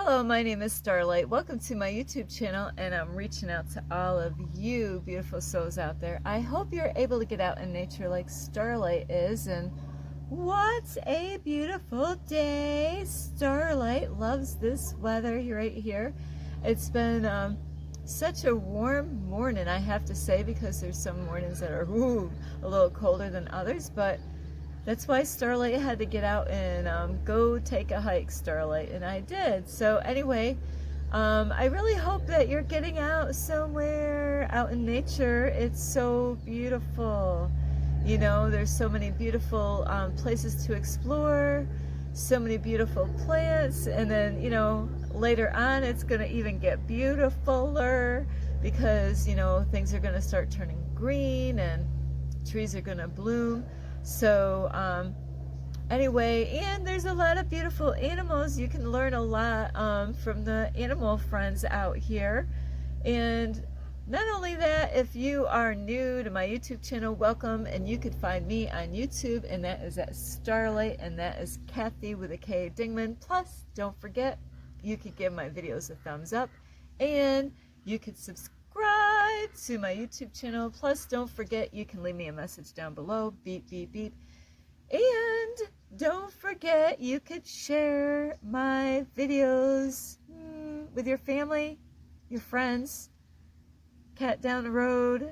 Hello, my name is Starlight. Welcome to my YouTube channel, and I'm reaching out to all of you beautiful souls out there. I hope you're able to get out in nature like Starlight is, and what a beautiful day. Starlight loves this weather right here. It's been such a warm morning, I have to say, because there's some mornings that are a little colder than others, but that's why Starlight had to get out and go take a hike, Starlight, and I did. So anyway, I really hope that you're getting out somewhere out in nature. It's so beautiful. You know, there's so many beautiful places to explore, so many beautiful plants, and then, you know, later on it's going to even get beautifuler because, you know, things are going to start turning green and trees are going to bloom. So anyway, and there's a lot of beautiful animals. You can learn a lot from the animal friends out here. And not only that, if you are new to my YouTube channel, welcome, and you could find me on YouTube, and that is at Starlight, and that is Kathy with a K Dingman. Plus, don't forget, you could give my videos a thumbs up, and you could subscribe to my YouTube channel. Plus, don't forget, you can leave me a message down below, beep, beep, beep. And don't forget, you could share my videos with your family, your friends, cat down the road,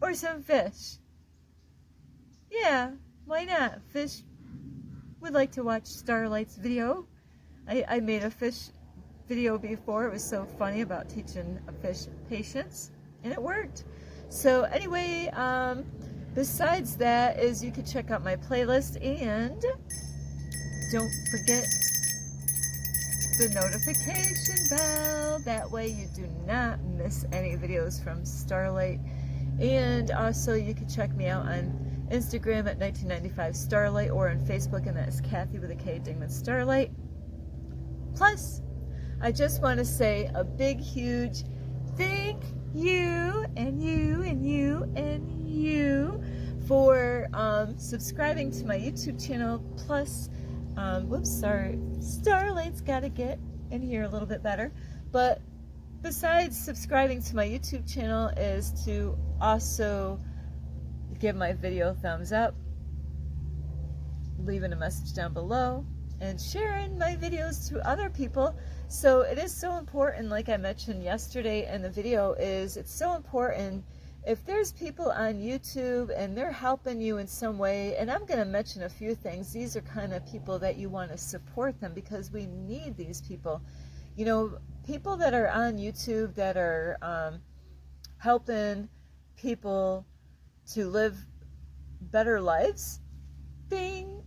or some fish. Yeah, why not? Fish would like to watch Starlight's video. I made a fish video before. It was so funny about teaching a fish patience, and it worked. So anyway, besides that is you could check out my playlist, and don't forget the notification bell. That way you do not miss any videos from Starlight. And also you can check me out on Instagram at 1995 Starlight, or on Facebook, and that is Kathy with a K Dingman Starlight. Plus, I just want to say a big, huge thank you, and you, and you, and you, for subscribing to my YouTube channel. Plus, whoops, sorry, Starlight's got to get in here a little bit better. But besides subscribing to my YouTube channel is to also give my video a thumbs up, leaving a message down below, and sharing my videos to other people. So it is so important, like I mentioned yesterday in the video, is it's so important if there's people on YouTube and they're helping you in some way. And I'm going to mention a few things. These are kind of people that you want to support them, because we need these people. You know, people that are on YouTube that are helping people to live better lives,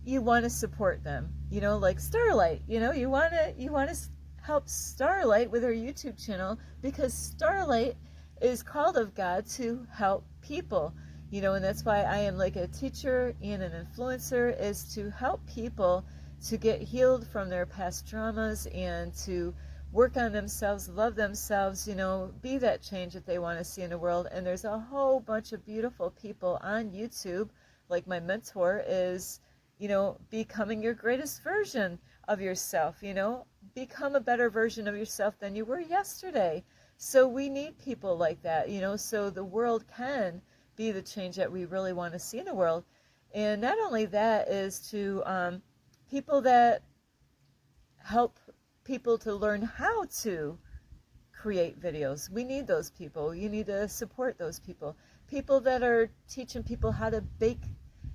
you want to support them. You know, like Starlight, you know, you want to help Starlight with her YouTube channel, because Starlight is called of God to help people. You know, and that's why I am like a teacher and an influencer, is to help people to get healed from their past traumas and to work on themselves, love themselves, you know, be that change that they want to see in the world. And there's a whole bunch of beautiful people on YouTube, like my mentor is, you know, becoming your greatest version of yourself, you know, become a better version of yourself than you were yesterday. So we need people like that, you know, so the world can be the change that we really want to see in the world. And not only that is to people that help people to learn how to create videos. We need those people. You need to support those people. People that are teaching people how to bake,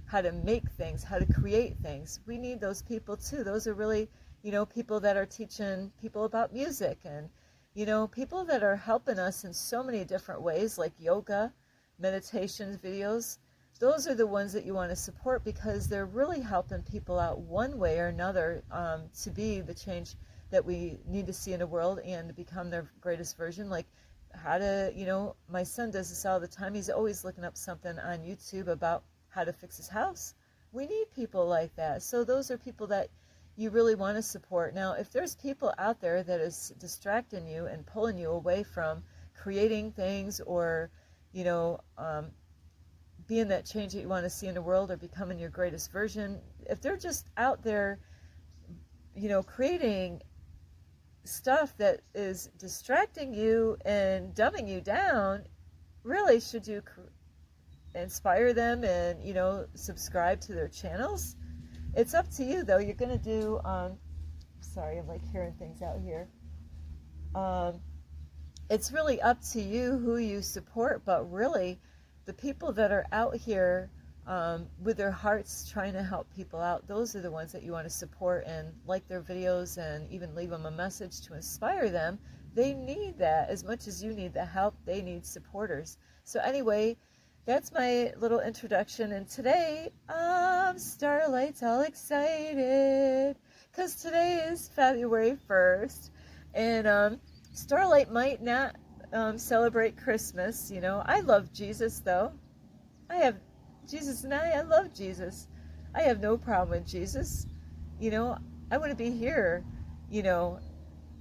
how to make things, how to create things. We need those people too. Those are really, you know, people that are teaching people about music, and, you know, people that are helping us in so many different ways, like yoga, meditation videos. Those are the ones that you want to support, because they're really helping people out one way or another to be the change that we need to see in the world and to become their greatest version. Like how to, you know, my son does this all the time. He's always looking up something on YouTube about how to fix his house. We need people like that. So those are people that you really want to support. Now, if there's people out there that is distracting you and pulling you away from creating things, or, you know, being that change that you want to see in the world, or becoming your greatest version, if they're just out there, you know, creating stuff that is distracting you and dumbing you down, really, should you inspire them and, subscribe to their channels? It's up to you, though. You're going to do, sorry, I'm like hearing things out here. It's really up to you who you support, but really, the people that are out here with their hearts trying to help people out, those are the ones that you want to support and like their videos and even leave them a message to inspire them. They need that as much as you need the help. They need supporters. So anyway, that's my little introduction. And today, Starlight's all excited because today is February 1st. And Starlight might not celebrate Christmas. I love Jesus, though. Jesus and I love Jesus. I have no problem with Jesus. I wouldn't be here,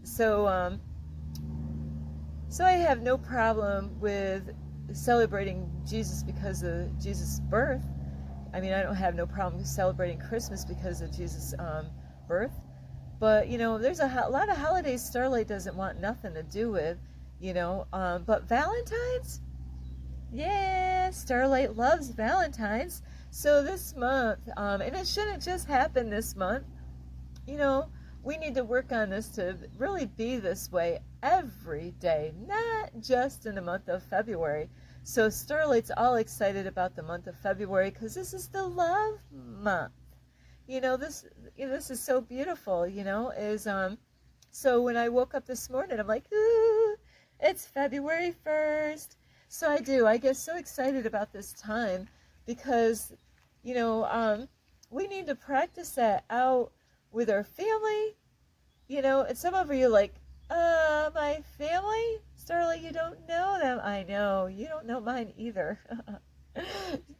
So, so I have no problem with celebrating Jesus because of Jesus' birth. I mean, I don't have no problem with celebrating Christmas because of Jesus' birth. But, there's a lot of holidays Starlight doesn't want nothing to do with, But Valentines? Yeah, Starlight loves Valentines. So this month, and it shouldn't just happen this month, we need to work on this to really be this way every day, not just in the month of February. So Starlight's all excited about the month of February because this is the love month. This is so beautiful, so when I woke up this morning, I'm like, ooh, it's February 1st. So I get so excited about this time because, we need to practice that out with our family, and some of you are like, my family? Starlight, you don't know them. I know, you don't know mine either.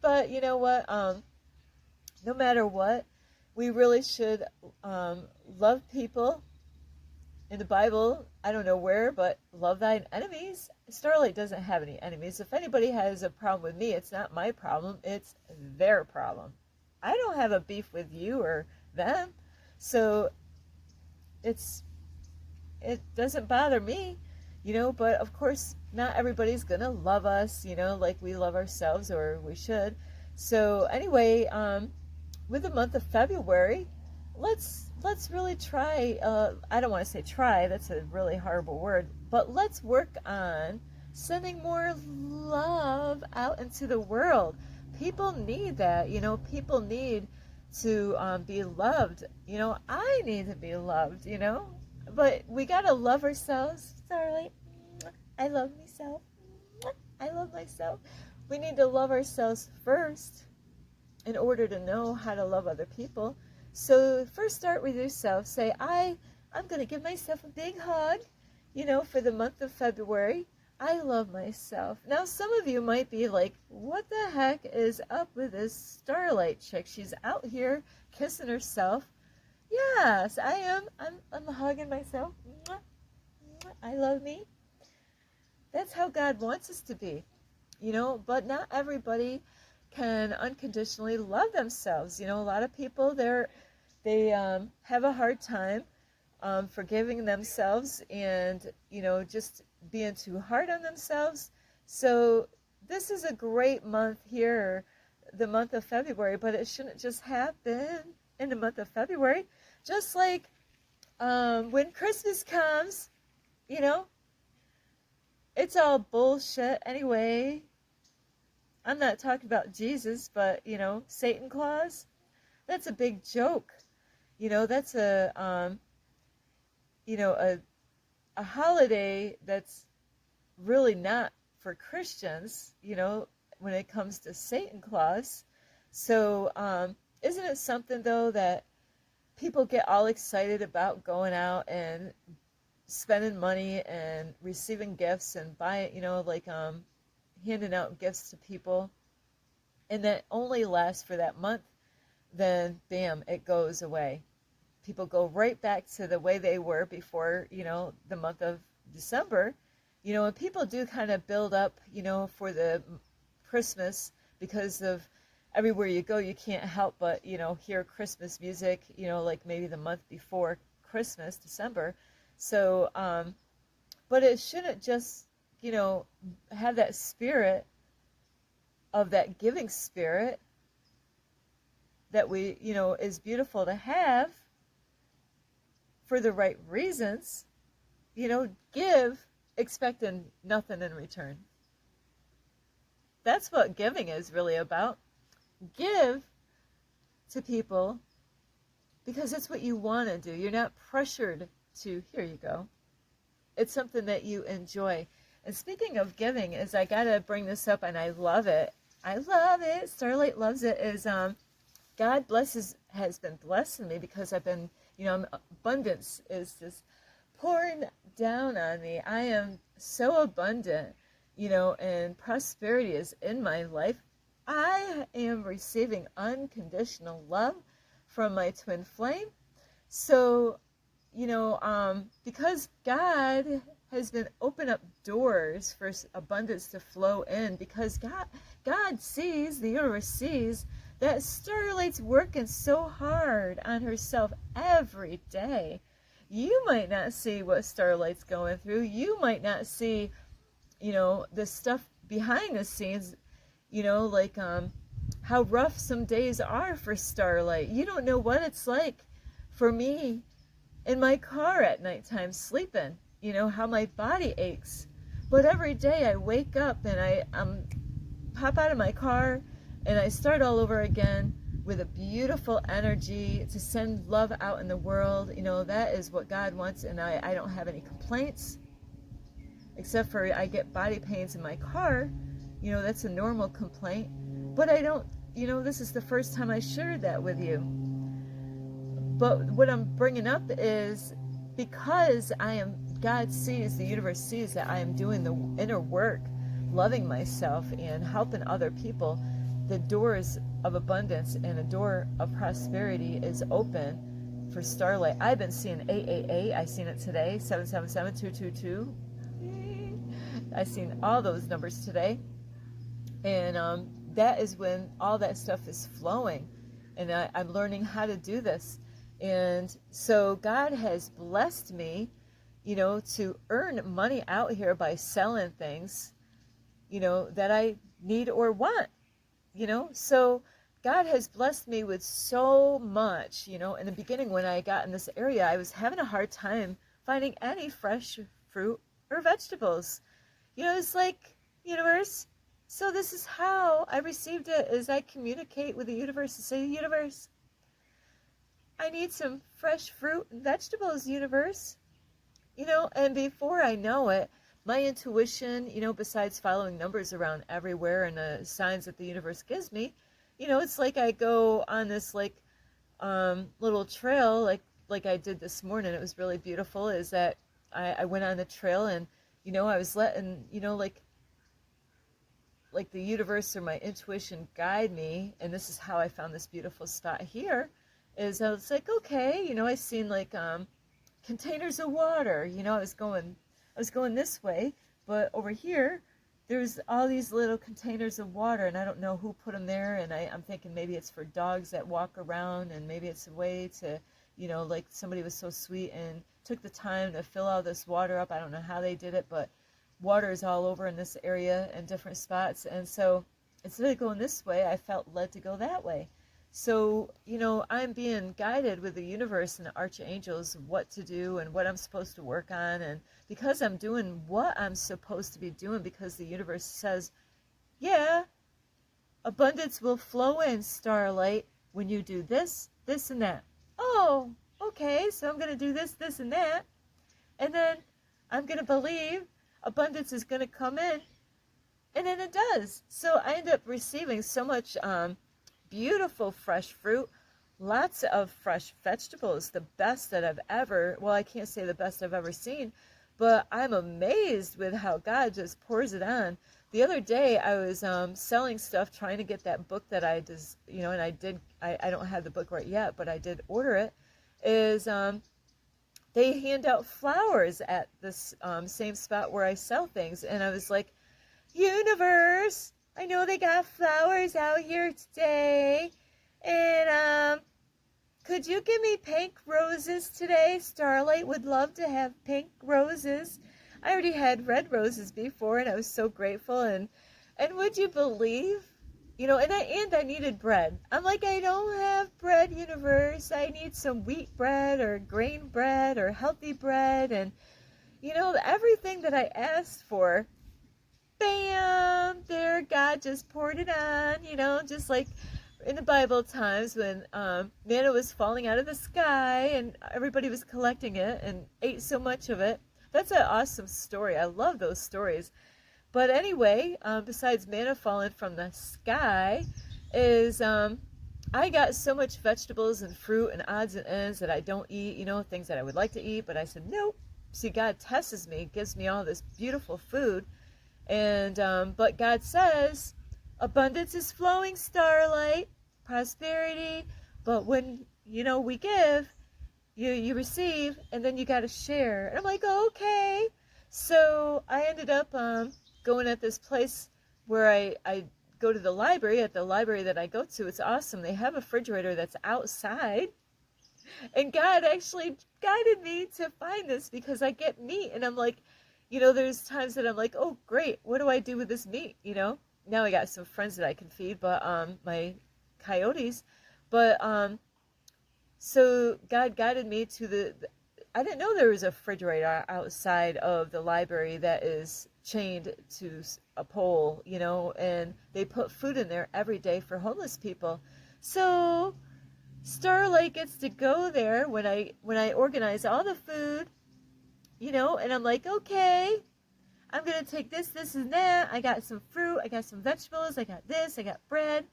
But you know what, no matter what, we really should love people. In the Bible, I don't know where, but love thine enemies. Starlight doesn't have any enemies. If anybody has a problem with me, it's not my problem. It's their problem. I don't have a beef with you or them. So it doesn't bother me, but of course, not everybody's going to love us, like we love ourselves, or we should. So anyway, with the month of February, let's really try, I don't want to say try, that's a really horrible word, but let's work on sending more love out into the world. People need that, people need to be loved. I need to be loved, but we got to love ourselves. Starlight, I love myself. I love myself. We need to love ourselves first in order to know how to love other people. So first start with yourself. Say, I'm going to give myself a big hug, for the month of February. I love myself. Now, some of you might be like, what the heck is up with this Starlight chick? She's out here kissing herself. Yes, I am. I'm hugging myself. I love me. That's how God wants us to be, but not everybody can unconditionally love themselves. A lot of people, they have a hard time forgiving themselves and, just being too hard on themselves. So this is a great month here, the month of February, but it shouldn't just happen in the month of February. Just like when Christmas comes, it's all bullshit anyway. I'm not talking about Jesus, but, Satan Claus, that's a big joke. That's a holiday that's really not for Christians, when it comes to Satan Claus. So, isn't it something, though, that people get all excited about going out and spending money and receiving gifts and buying, handing out gifts to people, and that only lasts for that month, then bam, it goes away. People go right back to the way they were before, the month of December. And people do kind of build up, for the Christmas, because of everywhere you go, you can't help but, hear Christmas music, like maybe the month before Christmas, December. So, but it shouldn't just, have that spirit of that giving spirit that we, is beautiful to have for the right reasons, give expecting nothing in return. That's what giving is really about. Give to people because it's what you want to do. You're not pressured to, here you go. It's something that you enjoy. And speaking of giving, is I got to bring this up, and I love it. I love it. Starlight loves it. Is God has been blessing me because I've been, abundance is just pouring down on me. I am so abundant, and prosperity is in my life. I am receiving unconditional love from my twin flame. So, because God has been opening up doors for abundance to flow in, because God sees, the universe sees, that Starlight's working so hard on herself every day. You might not see what Starlight's going through. You might not see, the stuff behind the scenes, like how rough some days are for Starlight. You don't know what it's like for me in my car at nighttime sleeping, how my body aches. But every day I wake up and I pop out of my car and I start all over again with a beautiful energy to send love out in the world. That is what God wants, and I don't have any complaints, except for I get body pains in my car. That's a normal complaint. But I don't, this is the first time I shared that with you. But what I'm bringing up is because God sees, the universe sees that I am doing the inner work, loving myself and helping other people, the doors of abundance and a door of prosperity is open for Starlight. I've been seeing 888. I seen it today, 777-222. I've seen all those numbers today. And that is when all that stuff is flowing. And I'm learning how to do this. And so God has blessed me, to earn money out here by selling things, that I need or want, So God has blessed me with so much, In the beginning, when I got in this area, I was having a hard time finding any fresh fruit or vegetables. It's like, universe. So this is how I received it, is I communicate with the universe and say, universe, I need some fresh fruit and vegetables, universe. And before I know it, my intuition, besides following numbers around everywhere and the signs that the universe gives me, it's like I go on this little trail like I did this morning. It was really beautiful. Is that I went on the trail and, I was letting, like the universe or my intuition guide me. And this is how I found this beautiful spot here. Is I was like, okay, I seen like containers of water. I was going this way, but over here there's all these little containers of water, and I don't know who put them there. And I'm thinking maybe it's for dogs that walk around, and maybe it's a way to, like somebody was so sweet and took the time to fill all this water up. I don't know how they did it, but water is all over in this area in different spots. And so instead of going this way, I felt led to go that way. So, I'm being guided with the universe and the archangels what to do and what I'm supposed to work on. And because I'm doing what I'm supposed to be doing, because the universe says, yeah, abundance will flow in, Starlight, when you do this, this, and that. Oh, okay, so I'm going to do this, this, and that. And then I'm going to believe abundance is going to come in. And then it does. So I end up receiving so much beautiful fresh fruit, lots of fresh vegetables, the best that I've ever, well, I can't say the best I've ever seen, but I'm amazed with how God just pours it on. The other day I was selling stuff, trying to get that book that I just, and I don't have the book right yet, but I did order it, is they hand out flowers at this same spot where I sell things. And I was like, universe, I know they got flowers out here today, and Could you give me pink roses today? Starlight would love to have pink roses. I already had red roses before, and I was so grateful. And would you believe, and I needed bread. I'm like, I don't have bread, universe. I need some wheat bread or grain bread or healthy bread, and everything that I asked for. Bam! There, God just poured it on. Just like in the Bible times when manna was falling out of the sky and everybody was collecting it and ate so much of it. That's an awesome story. I love those stories. But anyway, besides manna falling from the sky, is I got so much vegetables and fruit and odds and ends that I don't eat, things that I would like to eat. But I said, nope. See, God tests me, gives me all this beautiful food. And but God says, abundance is flowing, Starlight, prosperity. But when we give, you receive, and then you got to share. And I'm like, okay. So I ended up going at this place where I go to the library. At the library that I go to, it's awesome. They have a refrigerator that's outside. And God actually guided me to find this because I get meat, and I'm like, there's times that I'm like, oh, great, what do I do with this meat? Now I got some friends that I can feed, but my coyotes. But so God guided me to I didn't know there was a refrigerator outside of the library that is chained to a pole, and they put food in there every day for homeless people. So Starlight gets to go there when I organize all the food, and I'm like, okay, I'm going to take this, and that. I got some fruit, I got some vegetables, I got this, I got bread.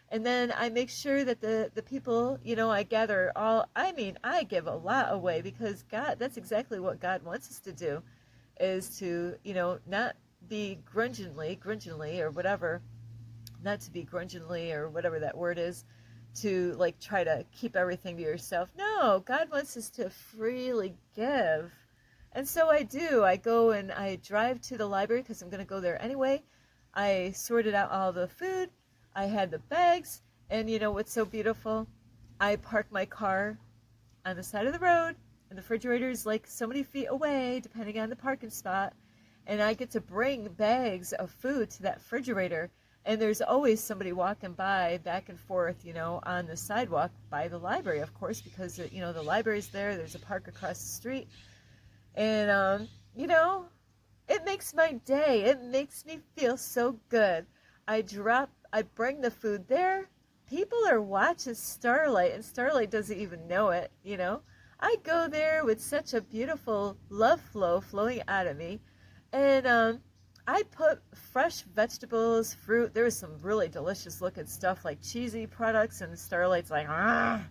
And then I make sure that the people, I gather I give a lot away because God, that's exactly what God wants us to do, is to, not be grudgingly or whatever, not to be grudgingly or whatever that word is, to like try to keep everything to yourself. No, God wants us to freely give. And so I do. I go and I drive to the library because I'm going to go there anyway. I sorted out all the food. I had the bags. And you know what's so beautiful? I park my car on the side of the road, and the refrigerator is like so many feet away, depending on the parking spot. And I get to bring bags of food to that refrigerator. And there's always somebody walking by back and forth, on the sidewalk by the library, of course, because, the library's there. There's a park across the street. And, it makes my day. It makes me feel so good. I bring the food there. People are watching Starlight, and Starlight doesn't even know it, I go there with such a beautiful love flow flowing out of me. And, I put fresh vegetables, fruit. There was some really delicious looking stuff like cheesy products, and Starlight's like, ah.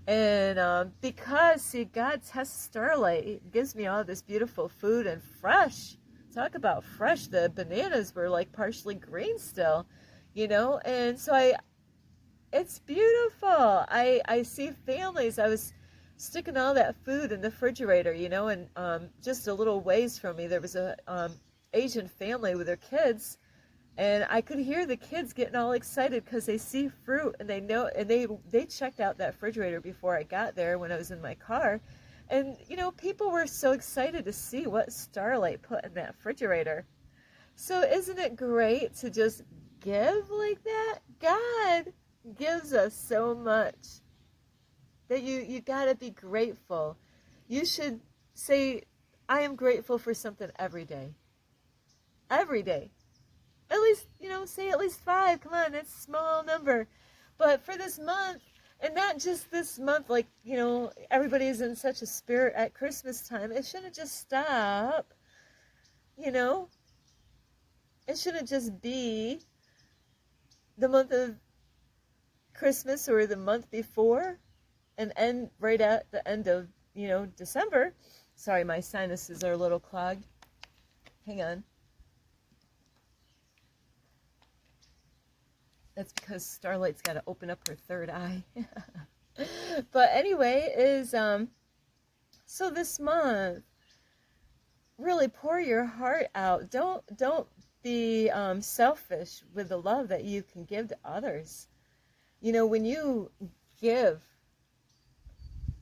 And because, see, God tests Starlight. He gives me all this beautiful food and fresh. Talk about fresh. The bananas were like partially green still, And so it's beautiful. I see families. I was sticking all that food in the refrigerator, and just a little ways from me, there was a Asian family with their kids, and I could hear the kids getting all excited because they see fruit, and they know, and they checked out that refrigerator before I got there when I was in my car. And people were so excited to see what Starlight put in that refrigerator. So isn't it great to just give like that? God gives us so much that you got to be grateful. You should say, I am grateful for something every day. Every day. At least, say at least 5. Come on, that's a small number. But for this month, and not just this month, like, everybody's in such a spirit at Christmas time. It shouldn't just stop, It shouldn't just be the month of Christmas or the month before and end right at the end of, December. Sorry, my sinuses are a little clogged. Hang on. That's because Starlight's got to open up her third eye. But anyway, so this month, really pour your heart out. Don't be selfish with the love that you can give to others. When you give,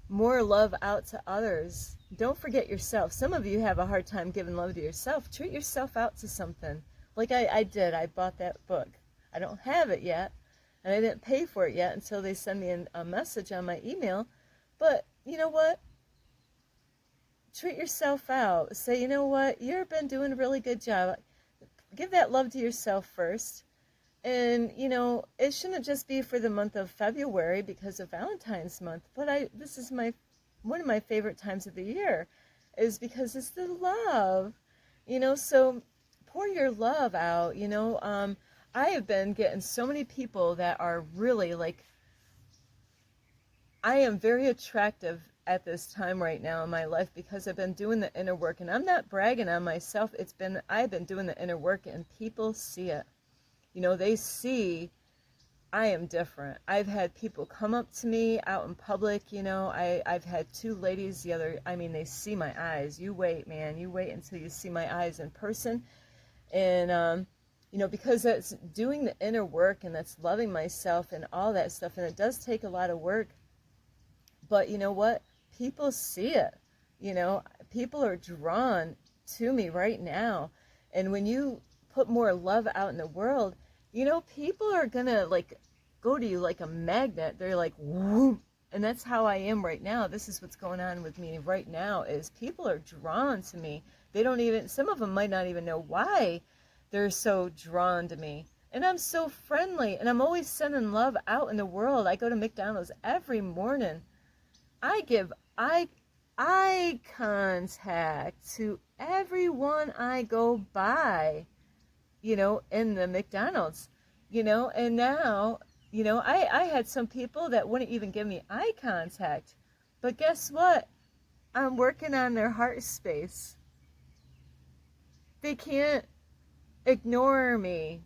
more love out to others. Don't forget yourself. Some of you have a hard time giving love to yourself. Treat yourself out to something. Like I did. I bought that book. I don't have it yet, and I didn't pay for it yet until they send me a message on my email. But you know what? Treat yourself out. Say, you know what? You've been doing a really good job. Give that love to yourself first. And, you know, it shouldn't just be for the month of February because of Valentine's month, but this is one of my favorite times of the year, is because it's the love, you know. So pour your love out, you know. I have been getting so many people that are really like, I am very attractive at this time right now in my life because I've been doing the inner work, and I'm not bragging on myself. I've been doing the inner work, and people see it. You know, they see I am different. I've had people come up to me out in public, you know. I've had two ladies they see my eyes. You wait, man. You wait until you see my eyes in person. And, you know, because that's doing the inner work, and that's loving myself and all that stuff. And it does take a lot of work. But you know what? People see it. You know, people are drawn to me right now. And when you put more love out in the world, you know, people are gonna like go to you like a magnet. They're like, whoop. And that's how I am right now. This is what's going on with me right now, is people are drawn to me. Some of them might not even know why they're so drawn to me. And I'm so friendly, and I'm always sending love out in the world. I go to McDonald's every morning. I give eye contact to everyone I go by, you know, in the McDonald's, you know. And now, you know, I had some people that wouldn't even give me eye contact. But guess what? I'm working on their heart space. They can't ignore me.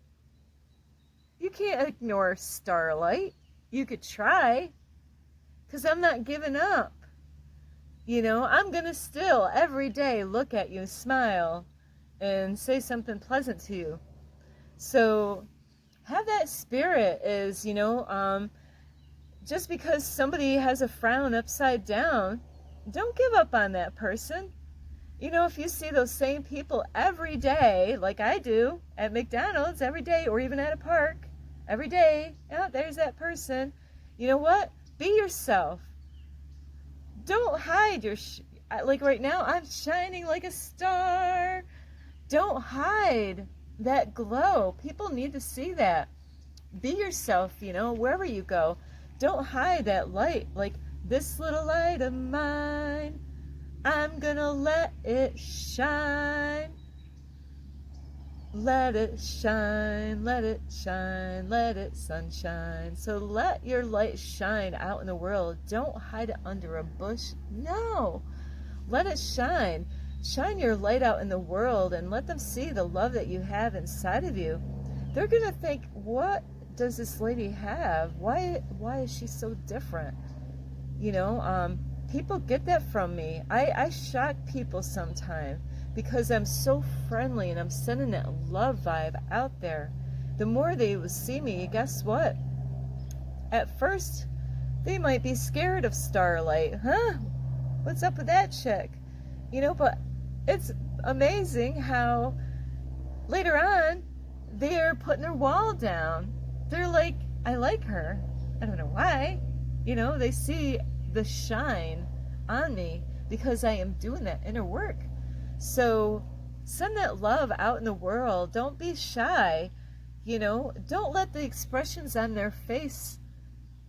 You can't ignore Starlight. You could try, because I'm not giving up. You know, I'm going to still every day look at you, smile, and say something pleasant to you. So have that spirit, is, you know, just because somebody has a frown upside down, don't give up on that person. You know, if you see those same people every day, like I do at McDonald's every day, or even at a park every day, oh, there's that person. You know what? Be yourself. Don't hide like right now, I'm shining like a star. Don't hide that glow. People need to see that. Be yourself, you know, wherever you go. Don't hide that light. Like, this little light of mine, I'm gonna let it shine. Let it shine, let it shine, let it sunshine. So let your light shine out in the world. Don't hide it under a bush. No. Let it shine. Shine your light out in the world and let them see the love that you have inside of you. They're going to think, what does this lady have? Why is she so different? You know, people get that from me. I shock people sometimes because I'm so friendly and I'm sending that love vibe out there. The more they will see me, guess what? At first, they might be scared of Starlight. Huh? What's up with that chick? You know, but it's amazing how later on, they're putting their wall down. They're like, I like her. I don't know why. You know, they see the shine on me because I am doing that inner work. So send that love out in the world. Don't be shy. You know, don't let the expressions on their face,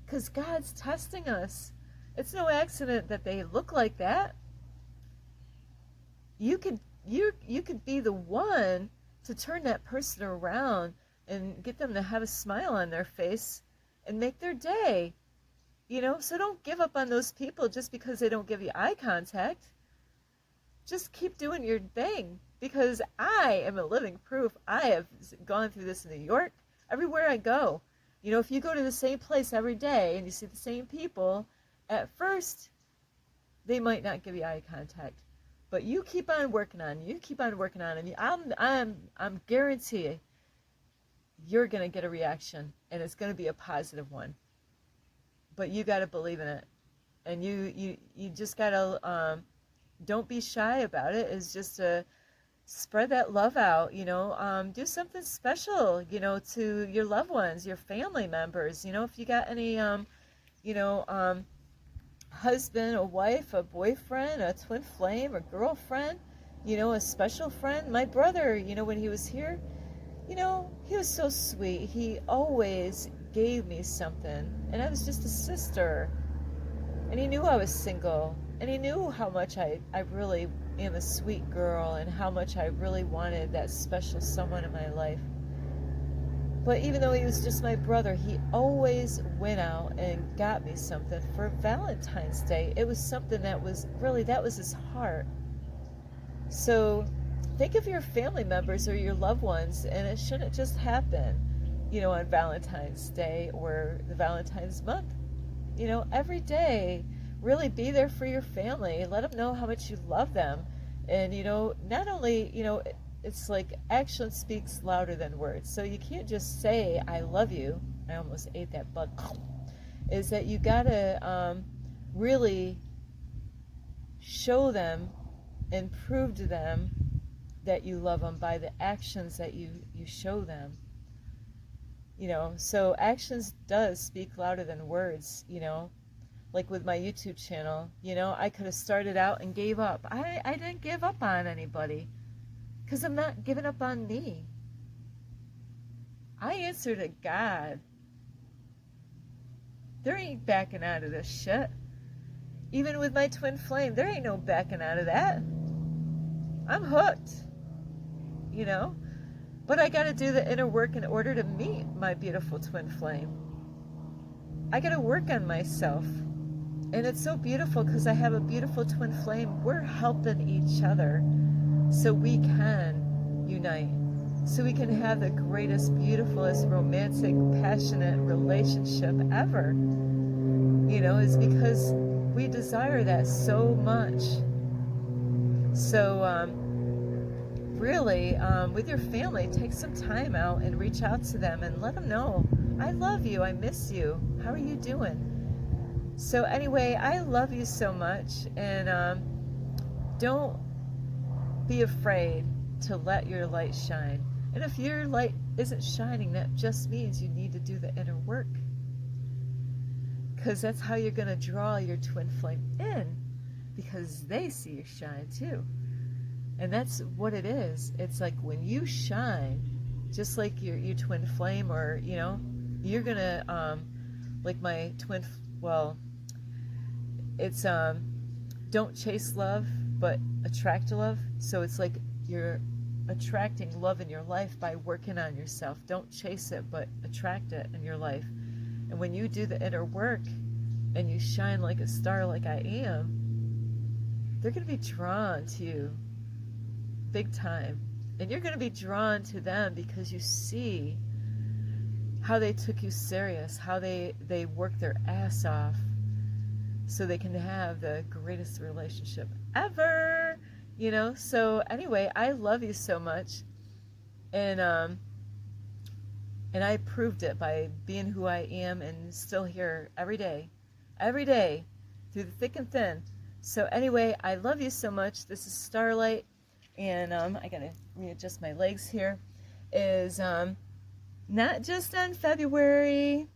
because God's testing us. It's no accident that they look like that. You could be the one to turn that person around and get them to have a smile on their face and make their day. You know, so don't give up on those people just because they don't give you eye contact. Just keep doing your thing, because I am a living proof. I have gone through this in New York, everywhere I go. You know, if you go to the same place every day and you see the same people, at first, they might not give you eye contact. But you keep on working on it. You keep on working on it. I'm guarantee you're going to get a reaction, and it's going to be a positive one. But you got to believe in it. And you just gotta, don't be shy about it. Is just to spread that love out, do something special, to your loved ones, your family members, if you got any, you know, um, husband, a wife, a boyfriend, a twin flame, a girlfriend, a special friend. My brother, when he was here, he was so sweet. He always gave me something, and I was just a sister. And he knew I was single, and he knew how much I really am a sweet girl and how much I really wanted that special someone in my life. But even though he was just my brother, he always went out and got me something for Valentine's Day. It was something that was really, that was his heart. So think of your family members or your loved ones, and it shouldn't just happen, on Valentine's Day or the Valentine's month. Every day, really be there for your family. Let them know how much you love them. And, not only, it's like action speaks louder than words. So you can't just say, I love you. I almost ate that bug. Is that you gotta really show them and prove to them that you love them by the actions that you show them. So actions does speak louder than words, like with my YouTube channel, I could have started out and gave up. I didn't give up on anybody because I'm not giving up on me. I answer to God. There ain't backing out of this shit. Even with my twin flame, there ain't no backing out of that. I'm hooked, But I got to do the inner work in order to meet my beautiful twin flame. I got to work on myself. And it's so beautiful because I have a beautiful twin flame. We're helping each other so we can unite. So we can have the greatest, beautifulest, romantic, passionate relationship ever. Is because we desire that so much. So, really, with your family, take some time out and reach out to them and let them know, I love you, I miss you, how are you doing? So anyway, I love you so much, and don't be afraid to let your light shine. And if your light isn't shining, that just means you need to do the inner work, because that's how you're going to draw your twin flame in, because they see you shine too. And that's what it is. It's like when you shine, just like your twin flame, or you're gonna like my twin. Well, it's don't chase love, but attract love. So it's like you're attracting love in your life by working on yourself. Don't chase it, but attract it in your life. And when you do the inner work and you shine like a star, like I am, they're gonna be drawn to you. Big time. And you're going to be drawn to them because you see how they took you serious, how they worked their ass off so they can have the greatest relationship ever, So anyway, I love you so much, and I proved it by being who I am and still here every day through the thick and thin. So anyway, I love you so much. This is Starlight. And I gotta readjust my legs here, is not just on February,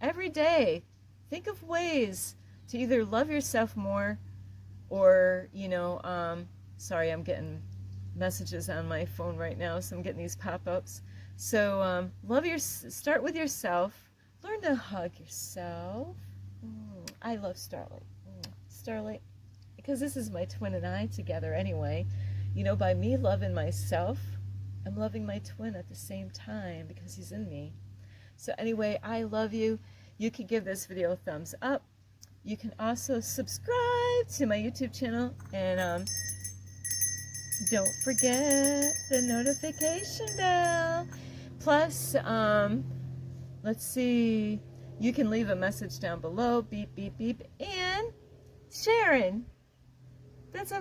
every day. Think of ways to either love yourself more or, sorry, I'm getting messages on my phone right now, so I'm getting these pop-ups. So start with yourself. Learn to hug yourself. I love Starlight. Starlight, because this is my twin and I together anyway. By me loving myself, I'm loving my twin at the same time because he's in me. So anyway, I love you. You can give this video a thumbs up. You can also subscribe to my YouTube channel, and don't forget the notification bell. Plus, let's see, you can leave a message down below, beep, beep, beep, and sharing. That's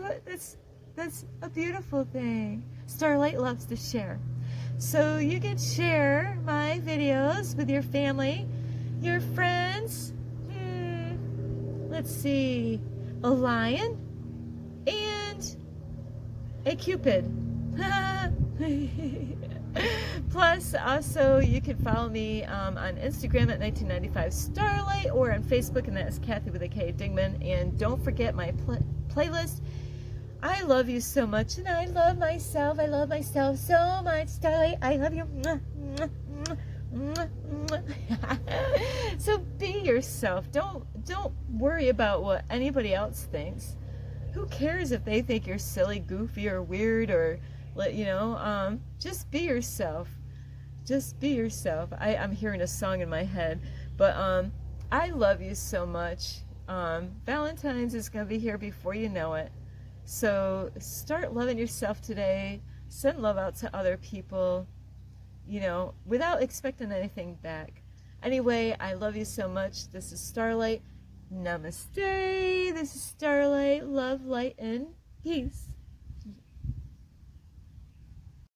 a beautiful thing. Starlight loves to share. So you can share my videos with your family, your friends. let's see, a lion and a Cupid. Plus, also, you can follow me on Instagram at 1995 Starlight, or on Facebook, and that is Kathy with a K Dingman. And don't forget my playlist. I love you so much, and I love myself. I love myself so much. Starlight, I love you. So be yourself. Don't worry about what anybody else thinks. Who cares if they think you're silly, goofy, or weird, or just be yourself. Just be yourself. I'm hearing a song in my head, but I love you so much. Valentines is gonna be here before you know it. So start loving yourself today. Send love out to other people, without expecting anything back. Anyway, I love you so much. This is Starlight. Namaste. This is Starlight. Love, light, and peace.